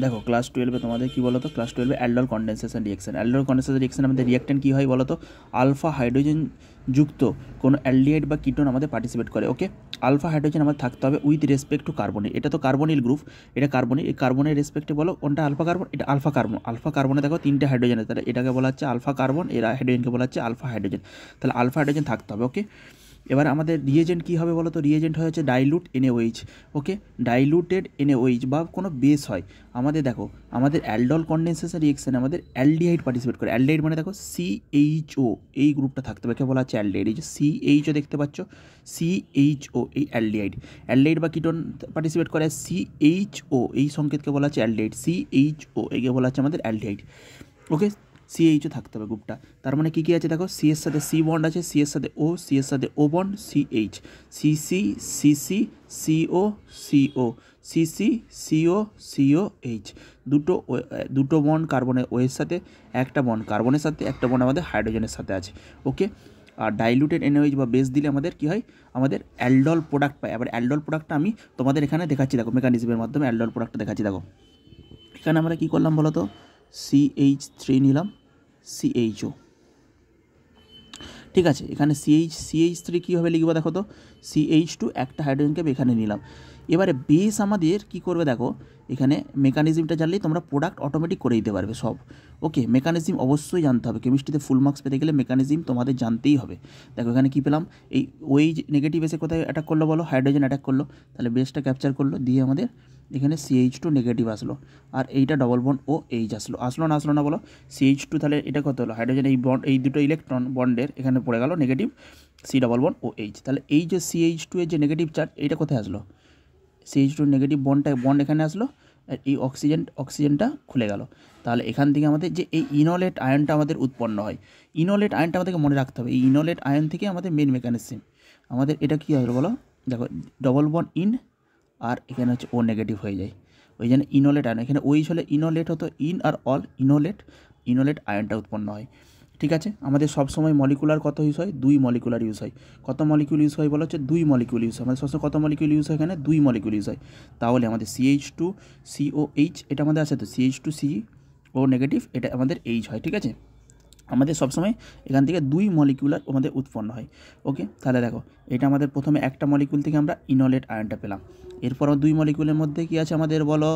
দেখো ক্লাস 12-এ তোমাদের কী বলো তো, ক্লাস 12-এ aldol condensation reaction. Aldol condensation reaction আমাদের রিয়েক্টেন্ট কী হয় বলো তো, আলফা হাইড্রোজেন যুক্ত কোনো অ্যালডিহাইড বা কিটোন আমাদের পার্টিসিপেট করে। ওকে, আলফা হাইড্রোজেন আমাদের থাকতে হবে উইথ রেসপেক্ট টু কার্বনিল। এটা তো কার্বনিল গ্রুপ, এটা কার্বনিল, এই কার্বনের রেসপেক্টে বলো কোনটা আলফা কার্বন, এটা আলফা কার্বন। আলফা কার্বনে দেখো 3টে হাইড্রোজেন আছে, তাহলে এটাকে বলা হচ্ছে আলফা কার্বন, এর হাইড্রোজেনকে বলা হচ্ছে আলফা হাইড্রোজেন। তাহলে আলফা হাইড্রোজেন থাকতে হবে। ওকে, এবার আমাদের রিয়েজেন্ট কী হবে বলো তো, রিয়েজেন্ট হচ্ছে ডাইলুট NaOH। ওকে, ডাইলুটেড NaOH বা কোনো বেস হয় আমাদের। দেখো আমাদের অ্যালডল কনডেনসেশন রিয়েকশানে আমাদের অ্যালডিহাইড পার্টিসিপেট করে। অ্যালডিহাইড মানে দেখো CHO, এই গ্রুপটা থাকতে হবে, কে বলা হচ্ছে অ্যালডিহাইড। এই যে CHO দেখতে পাচ্ছ, CHO এই অ্যালডিহাইড। অ্যালডিহাইড বা কিটোন পার্টিসিপেট করে CHO, এই সংকেতকে বলা হচ্ছে অ্যালডিহাইড। CHO একে বলা হচ্ছে আমাদের অ্যালডিহাইড। ওকে, CHO থাকতে হবে গ্রুপটা। তার মানে কী কী আছে দেখো, C এর সাথে C বন্ড আছে, C এর সাথে O, C এর সাথে O bond, CH, CC, CC, CO, CO, CC, CO, COH। দুটো বন্ড কার্বনের O এর সাথে, একটা বন্ড কার্বনের সাথে, একটা বন্ড আমাদের হাইড্রোজেনের সাথে আছে। ওকে, আর ডাইলুটেড NaOH বা বেস দিলে আমাদের কী হয়, আমাদের অ্যালডল প্রোডাক্ট পায়। আবার অ্যালডল প্রোডাক্টটা আমি তোমাদের এখানে দেখাচ্ছি, দেখো মেকানিজমের মাধ্যমে অ্যালডল প্রোডাক্টটা দেখাচ্ছি। দেখো এখানে আমরা কী করলাম বলো তো, CH3 নিলাম, CHO, ঠিক আছে। এখানে CH3 কীভাবে লিখবো দেখো তো, CH2 একটা হাইড্রোজেনকে এখানে নিলাম। এবারে বেস আমাদের কী করবে দেখো, এখানে মেকানিজমটা জানলেই তোমরা প্রোডাক্ট অটোমেটিক করে দিতে পারবে সব। ওকে, মেকানিজম অবশ্যই জানতে হবে, কেমিস্ট্রিতে ফুল মার্কস পেতে গেলে মেকানিজম তোমাদের জানতেই হবে। দেখো এখানে কী পেলাম, এই ওই নেগেটিভ এসে কোথায় অ্যাটাক করলো বলো, হাইড্রোজেন অ্যাটাক করলো, তাহলে বেসটা ক্যাপচার করলো, দিয়ে আমাদের এখানে CH2 নেগেটিভ আসলো, আর এইটা ডবল বন্ড OH আসলো না বলো। CH2 তাহলে এটা কত হলো, হাইড্রোজেন এই বন্ড, এই দুটো ইলেকট্রন বন্ডের এখানে পড়ে গেল negative, C double bond OH। তাহলে এই যে CH2 এর যে নেগেটিভ চার্জ, এইটা কোথায় আসলো, CH2 নেগেটিভ বন্ড এখানে আসলো, আর এই অক্সিজেনটা খুলে গেল। তাহলে এখান থেকে আমাদের যে এই ইনোলেট আয়নটা আমাদের উৎপন্ন হয়, ইনোলেট আয়নটা আমাদেরকে মনে রাখতে হবে। এই ইনোলেট আয়ন থেকে আমাদের মেন মেকানিজম আমাদের এটা কী হবে বলো, দেখো ডবল বন্ড ইন, আর এখানে হচ্ছে O নেগেটিভ হয়ে যায়, ওই জন্য ইনোলেট আয়ন। এখানে OH হলে ইনোলেট হতো, ইন আর অল ইনোলেট আয়নটা উৎপন্ন হয়। ঠিক আছে, আমাদের সবসময় মলিকুলার কত ইউজ হয়, 2 মলিকুলার ইউজ হয়। কত মলিকুল ইউজ হয় বলো, হচ্ছে 2 মলিকুল ইউজ হয়। আমাদের সবসময় কত মলিকুল ইউজ হয়, এখানে 2 মলিকুল ইউজ হয়। তাহলে আমাদের CH2COH এটা আমাদের আছে তো, CH2CO নেগেটিভ, এটা আমাদের H হয়। ঠিক আছে, আমাদের সবসময় এখান থেকে 2 মলিকুলার আমাদের উৎপন্ন হয়। ওকে, তাহলে দেখো এটা আমাদের প্রথমে একটা মলিকুল থেকে আমরা ইনোলেট আয়নটা পেলাম। এরপর 2 মলিকুলের মধ্যে কী আছে আমাদের বলো,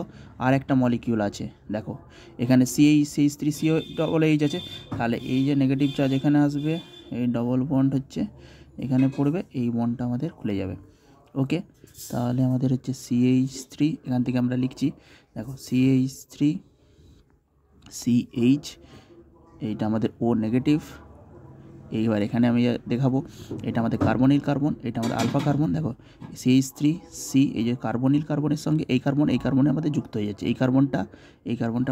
আর একটা মলিকিউল আছে। দেখো এখানে CH3CO ডবল H আছে, তাহলে এই যে নেগেটিভ চার্জ এখানে আসবে, এই ডবল বন্ড হচ্ছে এখানে পড়বে, এই বন্ডটা আমাদের খুলে যাবে। ওকে, তাহলে আমাদের হচ্ছে CH3, এখান থেকে আমরা লিখছি, দেখো CH3 CH, এইটা আমাদের O নেগেটিভ। এইবার এখানে আমি দেখাবো, এটা আমাদের কার্বনিল কার্বন, এটা আমাদের আলফা কার্বন। দেখো CH3C, এই যে কার্বনিল কার্বনের সঙ্গে এই কার্বনে আমাদের যুক্ত হয়ে যাচ্ছে, এই কার্বনটা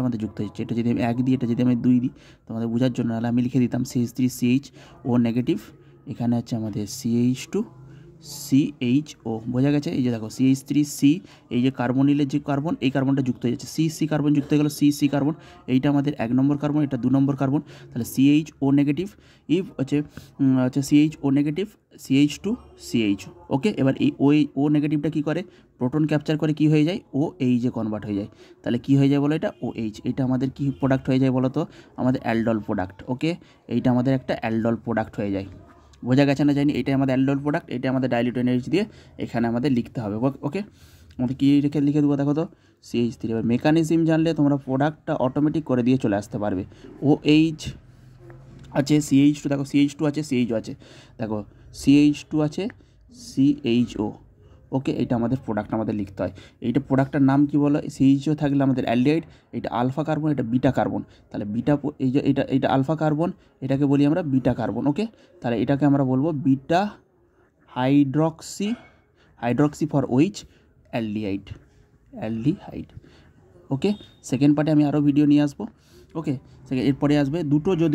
আমাদের যুক্ত হয়ে যাচ্ছে। এটা যদি আমি 1 দিই, এটা যদি আমি 2 দিই, তোমাদের বোঝার জন্য নাহলে আমি লিখে দিতাম CH3CH O নেগেটিভ, এখানে হচ্ছে আমাদের CH2CHO, বোঝা গেছে। এই যে দেখো CH3C, এই যে কার্বনিলের যে কার্বন, এই কার্বনটা যুক্ত হয়ে যাচ্ছে, C কার্বন যুক্ত হয়ে গেল, C কার্বন, এইটা আমাদের 1 নম্বর কার্বন, এটা 2 নম্বর কার্বন। তাহলে CHO নেগেটিভ, ইফ হচ্ছে CHO নেগেটিভ, CH2CH। ওকে, এবার এই O নেগেটিভটা কী করে, প্রোটন ক্যাপচার করে কী হয়ে যায়, OH এ কনভার্ট হয়ে যায়। তাহলে কী হয়ে যায় বলো, এটা OH, এটা আমাদের কী প্রোডাক্ট হয়ে যায় বলো তো, আমাদের অ্যালডল প্রোডাক্ট। ওকে, এইটা আমাদের একটা অ্যালডল প্রোডাক্ট হয়ে যায়। বোঝা গেছে না জানি, এটাই আমাদের অ্যালডল প্রোডাক্ট, এটা আমাদের ডাইলিউটেড NaOH দিয়ে এখানে আমাদের লিখতে হবে। ওকে, আমাদের কী লিখে দেবো দেখো তো, CH3। এবার মেকানিজম জানলে তোমরা প্রোডাক্টটা অটোমেটিক করে দিয়ে চলে আসতে পারবে। OH আছে, CH2, দেখো CH2 আছে, CHO আছে, দেখো CH2 আছে, CHO। ওকে, এটা আমাদের প্রোডাক্ট আমাদের লিখতে হয়। এইটা প্রোডাক্টটার নাম কি বলো, CHO থাকলে আমাদের অ্যালডিহাইড, এটা আলফা কার্বন, এটা বিটা কার্বন। তাহলে এই যে এটা আলফা কার্বন, এটাকে বলি আমরা বিটা কার্বন। ওকে, তাহলে এটাকে আমরা বলবো beta hydroxy for OH, aldehyde. Okay, second পার্টে আমি আরও ভিডিও নিয়ে আসবো। ওকে, এরপরে আসবে দুটো যদি